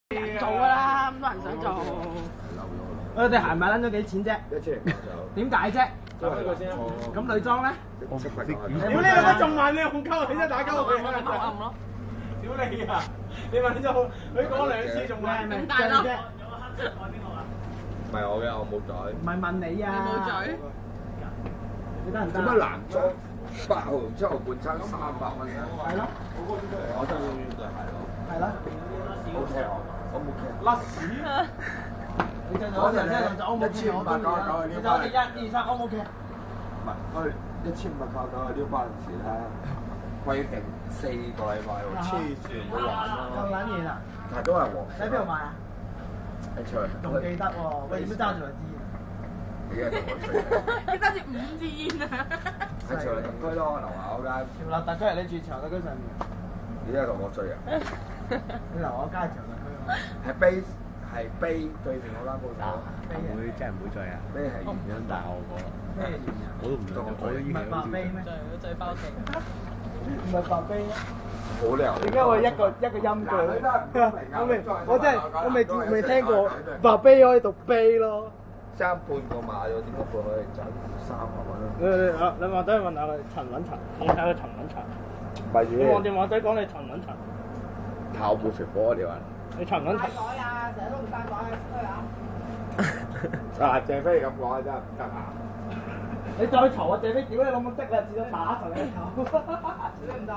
做㗎啦，咁多人想做。我哋鞋買撚咗幾錢啫？1000零點解啫？咁女裝咧？屌你老母仲問你紅鳩，你真係打鳩佢啊！冇暗咯。屌你啊！你問咗佢講2次仲問咩大咯？唔係我嘅，我冇嘴。唔係問你啊！你冇嘴？你得唔得？做乜男裝8號同7號半餐300蚊啊？係咯。我真係要對鞋咯。係咯。O K，我冇 K。甩屎！你正咗成隻就 O 唔 K？我中意。你就好似1、2、3 O 唔 OK？唔係，我1599係撩巴陣時咧，規定4個禮拜喎，黐線唔好玩咯。咁撚嘢啊！但係都係黃。喺邊度買啊？喺出去。仲記得喎，喂，點樣揸住嚟支？你而家同我吹。你揸住5支煙啊！喺長樂特區咯，樓下嗰間。長樂特區係你住長樂特區上面。你而家同我追啊？你留我街長樂區啊？係碑對面嗰間鋪頭。唔會真係唔會追啊！碑係原因，但係我覺得咩原因？我都唔想，我都已經唔係白碑咩？最包皮。唔係白碑咩？好靚。點解我一個音句？我未聽過白碑可以讀碑咯。爭半個碼咗，點解半可以賺300蚊？你話仔問下佢陳揾陳，你睇佢陳揾陳。咪住。你望電話仔講你陳揾陳。靠冇食火你話？你陳揾陳。袋啊！成日都唔帶袋去出去啊！啊，謝飛咁講真係唔得啊！你再嘈啊！謝飛屌你老母的啦，至到打實你頭。得唔得？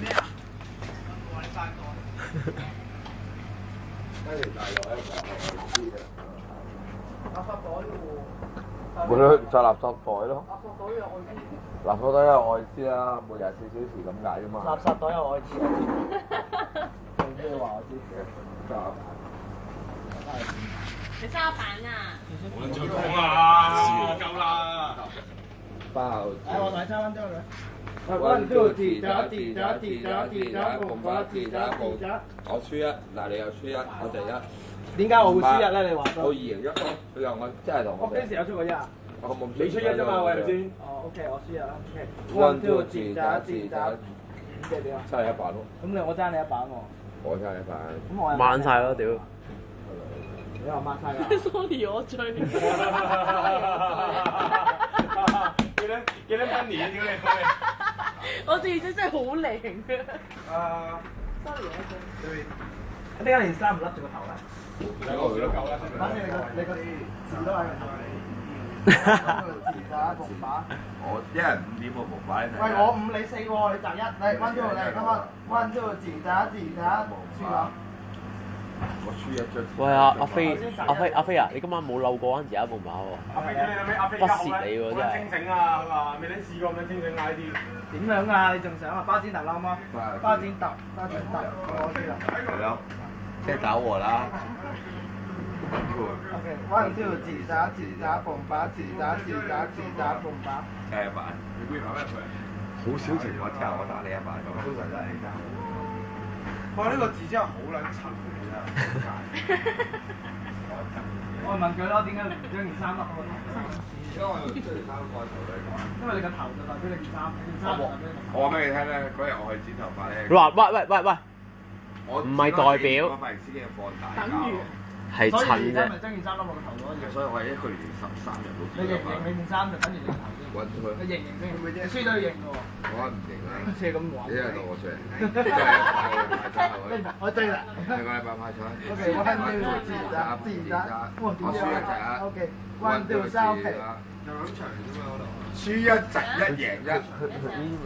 咩啊？我哋翻過。跟住大陸一個我知嘅。垃圾袋喎。咪咯，就垃圾袋咯。垃圾袋有愛滋。垃圾袋有愛滋啦，每24小時咁解啫嘛。垃圾袋有愛滋。咩話我知？你沙板啊！冇人再講啦，夠啦！包。我同你差翻咗佢。1 2 3我輸1，嗱你又輸1，我就1。點解我會輸1咧？你話到201咯，佢又我真係同我。我幾時有出過1啊？我冇。你出1啫嘛，係咪先？哦，OK，我輸1啦。1 2 3即係點啊？差你1版咯。咁我爭你1版喎。我差你1版。咁我慢曬咯，屌！你話抹晒㗎 Sorry， 我追。幾多分年？屌你！我自己真係好靚嘅。Sorry， 我追。點解連衫唔笠住個頭咧？反正你個字都係個頭嚟。字打木把。我一人5點個木把。喂，我5你4喎，你擇1。嚟1 2嚟，今日1 2字打輸咗。我輸1張。喂阿飛啊！你今晚冇漏過嗰陣時一部馬喎。阿飛，你不屑你喎真係。清醒啊！佢話未你試過咁樣清醒啊呢啲。點樣啊？你仲想啊？巴展特啦嗎？巴展特，我知啦。係咯，即係找和啦。OK， 1 2自打bomb把，自打bomb把。加1版。好少情況之下我打你1版，通常都係你打。哇！呢個字真係好撚柒嘅真係。我問佢咯，點解你唔將件衫笠我？因為我將件衫蓋頭咧。因為你個頭就代表你件衫，件衫就代表你。我話俾你聽咧，嗰日我去剪頭髮咧。佢話喂，唔係代表。我髮型師嘅放大膠。等於。係襯啫。咪將件衫笠落個頭度咯。所以我係1個月13日都剪。你認唔認你件衫就等於你個頭先？揾佢。你認唔認先？輸都要認嘅喎。我唔認啦。即係咁玩。你係當我衰。我追啦。下個禮拜派彩。OK， 1 2自打。我輸1隻啊。OK， 1 2 3 OK。就咁長啫嘛嗰度。輸1值1贏1。呢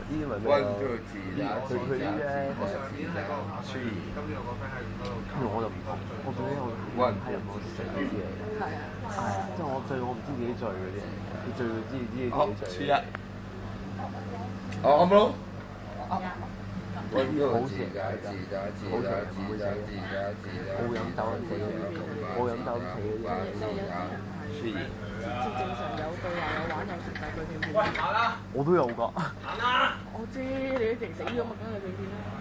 啲咪咩1 2自打。佢啲咧。我上年就輸2。今年我個 friend 喺嗰度搞。我就唔同，我最尾我係人我食嗰啲嘢。係啊。係啊，即係我醉我唔知自己醉嗰啲，你醉知自己醉。輸1。哦，啱咯。我呢個自打。冇飲酒死嗰啲，冇飲酒死嗰啲。輸2。正常有對話有玩有食，但係佢哋冇。喂，行啦。我都有㗎。行啦。我知你一定死咗嘛，梗係佢先啦。